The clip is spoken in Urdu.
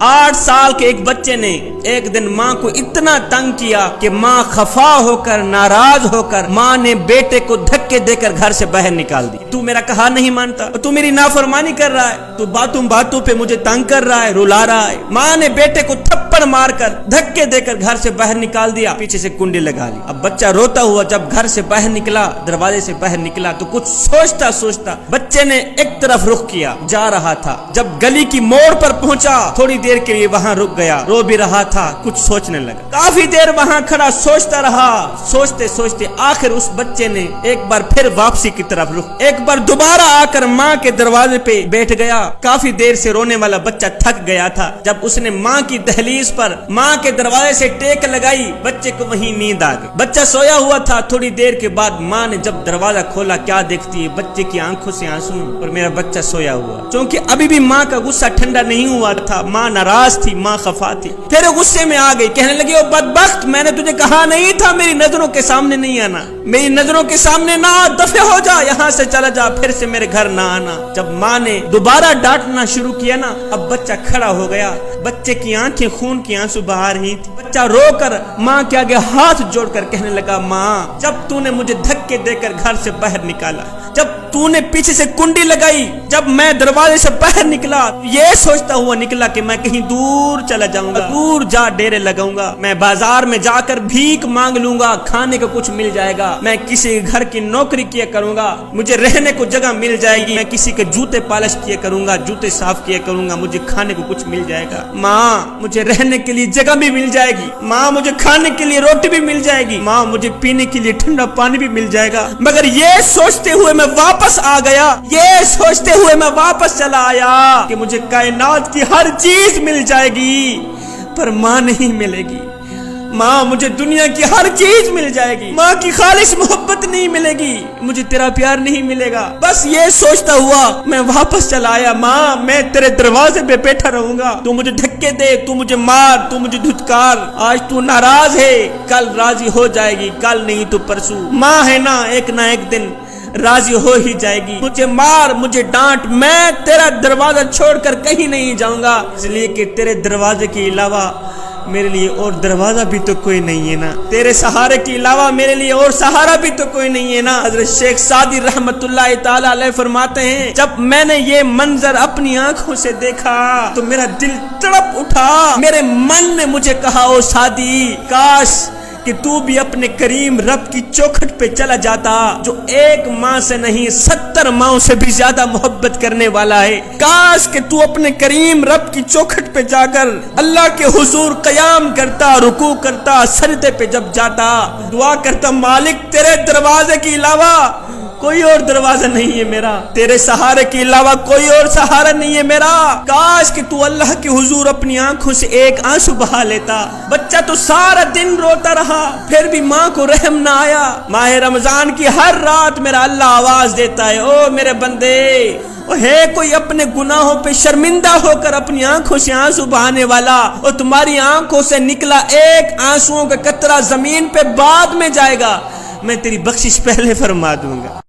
8 سال کے ایک بچے نے ایک دن ماں کو اتنا تنگ کیا کہ ماں خفا ہو کر ناراض ہو کر ماں نے بیٹے کو دھکے دے کر گھر سے باہر نکال دی۔ تو میرا کہا نہیں مانتا، تو میری نافرمانی کر رہا ہے، تو باتوں پہ مجھے تنگ کر رہا ہے، رلا رہا ہے۔ ماں نے بیٹے کو تھپڑ مار کر دھکے دے کر گھر سے باہر نکال دیا، پیچھے سے کنڈی لگا لی۔ اب بچہ روتا ہوا جب گھر سے باہر نکلا، دروازے سے باہر نکلا تو کچھ سوچتا بچے نے ایک طرف رخ کیا، جا رہا تھا۔ جب گلی کی موڑ پر پہنچا تھوڑی دیر کے لیے وہاں رک گیا، رو بھی رہا تھا، کچھ سوچنے لگا۔ کافی دیر وہاں کھڑا سوچتا رہا، سوچتے آخر اس بچے نے ایک بار پھر واپسی کی طرف رخ، ایک بار دوبارہ آ کر ماں کے دروازے پہ بیٹھ گیا۔ کافی دیر سے رونے والا بچہ تھک گیا تھا۔ جب اس نے ماں کی دہلیز پر ماں کے دروازے سے ٹیک لگائی، بچے کو وہیں نیند آ گئی۔ بچہ سویا ہوا تھا۔ تھوڑی دیر کے بعد ماں نے جب دروازہ کھولا، کیا دیکھتی ہے؟ بچے کی آنکھوں سے آنسو اور میرا بچہ سویا ہوا، کیونکہ ابھی بھی ماں کا غصہ ٹھنڈا نہیں ہوا تھا۔ ماں ناراض تھی، ماں خفا تھی۔ پھر غصے میں آ گئی، کہنے لگی، او بدبخت، میں نے تجھے کہا نہیں تھا میری نظروں کے سامنے نہیں آنا، میری نظروں کے سامنے نہ آ، دفع ہو جا، یہاں سے چلا جا، پھر سے میرے گھر نہ آنا۔ جب ماں نے دوبارہ ڈانٹنا شروع کیا نا، اب بچہ کھڑا ہو گیا۔ بچے کی آنکھیں خون کی آنسو بہا رہی تھی۔ بچہ رو کر ماں کے آگے ہاتھ جوڑ کر کہنے لگا، ماں، جب تو نے مجھے دھکے دے کر گھر سے باہر نکالا، جب تو نے پیچھے سے کنڈی لگائی، جب میں دروازے سے باہر نکلا، یہ سوچتا ہوا نکلا کہ میں کہیں دور چلا جاؤں گا، دور جا ڈیرے لگاؤں گا، میں بازار میں جا کر بھیک مانگ لوں گا، کھانے کو کچھ مل جائے گا، میں کسی گھر کی نوکری کیا کروں گا، مجھے رہنے کو جگہ مل جائے گی، میں کسی کے جوتے پالش کیا کروں گا، جوتے صاف کیا کروں گا، مجھے کھانے کو کچھ مل جائے گا۔ ماں، مجھے رہنے کے لیے جگہ بھی مل جائے گی، ماں، مجھے کھانے کے لیے روٹی بھی مل جائے گی، ماں، مجھے پینے کے لیے ٹھنڈا پانی بھی مل جائے گا۔ مگر یہ سوچتے ہوئے میں واپس آ گیا، یہ سوچتے ہوئے میں واپس چلا آیا کہ مجھے کائنات کی ہر چیز مل جائے گی پر ماں نہیں ملے گی۔ ماں، مجھے دنیا کی ہر چیز مل جائے گی، ماں کی خالص محبت نہیں ملے گی، مجھے تیرا پیار نہیں ملے گا۔ بس یہ سوچتا ہوا میں واپس چلا آیا۔ ماں، میں تیرے دروازے پہ بیٹھا رہوں گا، تو مجھے دھکے دے، تو مجھے مار، تو مجھے دھتکار، آج تو ناراض ہے، کل راضی ہو جائے گی، کل نہیں تو پرسوں۔ ماں ہے نا ایک دن راضی ہو ہی جائے گی۔ مجھے مار، مجھے ڈانٹ، میں تیرا دروازہ چھوڑ کر کہیں نہیں جاؤں گا، اس لیے کہ تیرے دروازے کے علاوہ میرے لیے اور دروازہ بھی تو کوئی نہیں ہے نا، تیرے سہارے کے علاوہ میرے لیے اور سہارا بھی تو کوئی نہیں ہے نا۔ حضرت شیخ سعدی رحمت اللہ تعالی علیہ فرماتے ہیں، جب میں نے یہ منظر اپنی آنکھوں سے دیکھا تو میرا دل تڑپ اٹھا، میرے من نے مجھے کہا، او سعدی، کاش کہ تو بھی اپنے کریم رب کی چوکھٹ پہ چلا جاتا، جو ایک ماں سے نہیں 70 ماؤں سے بھی زیادہ محبت کرنے والا ہے۔ کاش کہ تو اپنے کریم رب کی چوکھٹ پہ جا کر اللہ کے حضور قیام کرتا، رکوع کرتا، سجدے پہ جب جاتا، دعا کرتا، مالک، تیرے دروازے کے علاوہ کوئی اور دروازہ نہیں ہے میرا، تیرے سہارے کے علاوہ کوئی اور سہارا نہیں ہے میرا۔ کاش کہ تو اللہ کے حضور اپنی آنکھوں سے ایک آنسو بہا لیتا۔ بچہ تو سارا دن روتا رہا، پھر بھی ماں کو رحم نہ آیا۔ ماہ رمضان کی ہر رات میرا اللہ آواز دیتا ہے، او میرے بندے، ہے کوئی اپنے گناہوں پہ شرمندہ ہو کر اپنی آنکھوں سے آنسو بہانے والا، اور تمہاری آنکھوں سے نکلا ایک آنسوؤں کا قطرہ زمین پہ بعد میں جائے گا، میں تیری بخشش پہلے فرما دوں گا۔